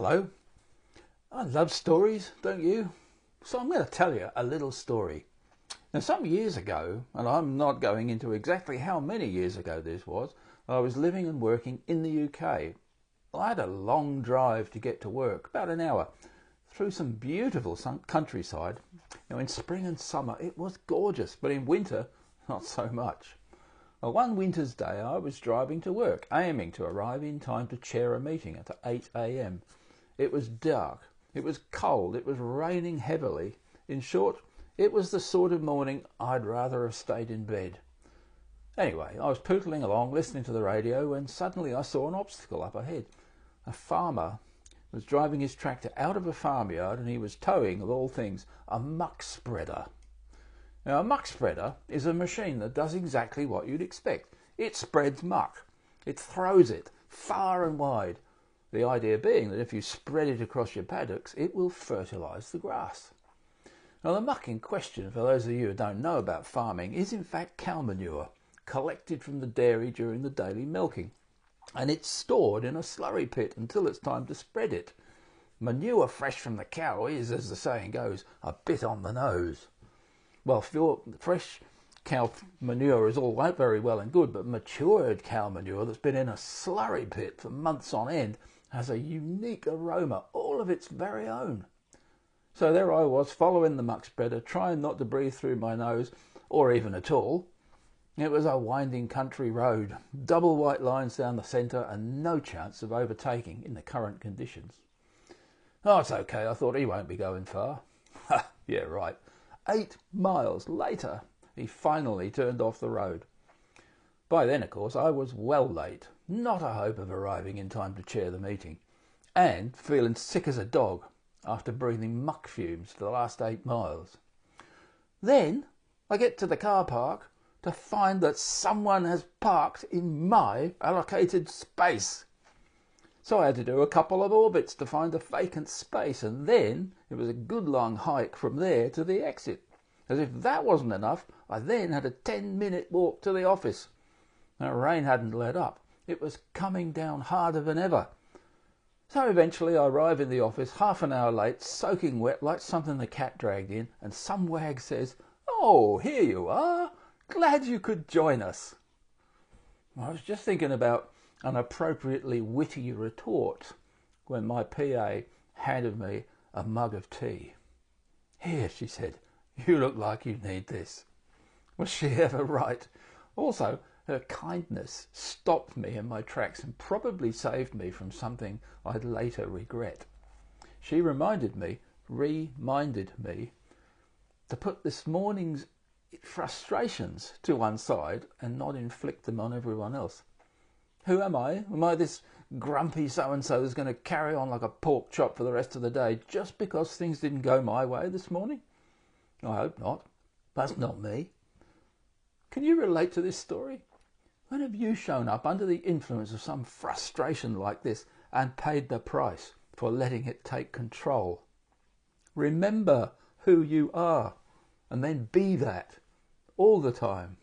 Hello. I love stories, don't you? So I'm going to tell you a little story. Now, some years ago, and I'm not going into exactly how many years ago this was, I was living and working in the UK. I had a long drive to get to work, about an hour, through some beautiful countryside. Now, in spring and summer it was gorgeous, but in winter, not so much. Well, one winter's day I was driving to work, aiming to arrive in time to chair a meeting at 8 a.m. It was dark, it was cold, it was raining heavily. In short, it was the sort of morning I'd rather have stayed in bed. Anyway, I was pootling along, listening to the radio, when suddenly I saw an obstacle up ahead. A farmer was driving his tractor out of a farmyard, and he was towing, of all things, a muck spreader. Now, a muck spreader is a machine that does exactly what you'd expect. It spreads muck. It throws it far and wide. The idea being that if you spread it across your paddocks, it will fertilise the grass. Now, the muck in question, for those of you who don't know about farming, is in fact cow manure, collected from the dairy during the daily milking. And it's stored in a slurry pit until it's time to spread it. Manure fresh from the cow is, as the saying goes, a bit on the nose. Well, fresh cow manure is all very well and good, but matured cow manure that's been in a slurry pit for months on end has a unique aroma, all of its very own. So there I was, following the muck spreader, trying not to breathe through my nose, or even at all. It was a winding country road, double white lines down the centre, and no chance of overtaking in the current conditions. Oh, it's okay, I thought, he won't be going far. Ha, yeah, right. 8 miles later, he finally turned off the road. By then, of course, I was well late, not a hope of arriving in time to chair the meeting, and feeling sick as a dog after breathing muck fumes for the last 8 miles. Then I get to the car park to find that someone has parked in my allocated space. So I had to do a couple of orbits to find a vacant space, and then it was a good long hike from there to the exit. As if that wasn't enough, I then had a 10-minute walk to the office. The rain hadn't let up. It was coming down harder than ever. So eventually I arrive in the office half an hour late, soaking wet like something the cat dragged in, and some wag says, "Oh, here you are. Glad you could join us." I was just thinking about an appropriately witty retort when my PA handed me a mug of tea. "Here," she said, "you look like you need this." Was she ever right? Also, her kindness stopped me in my tracks and probably saved me from something I'd later regret. She reminded me to put this morning's frustrations to one side and not inflict them on everyone else. Who am I? Am I this grumpy so-and-so that's going to carry on like a pork chop for the rest of the day just because things didn't go my way this morning? I hope not. That's not me. Can you relate to this story? When have you shown up under the influence of some frustration like this and paid the price for letting it take control? Remember who you are, and then be that all the time.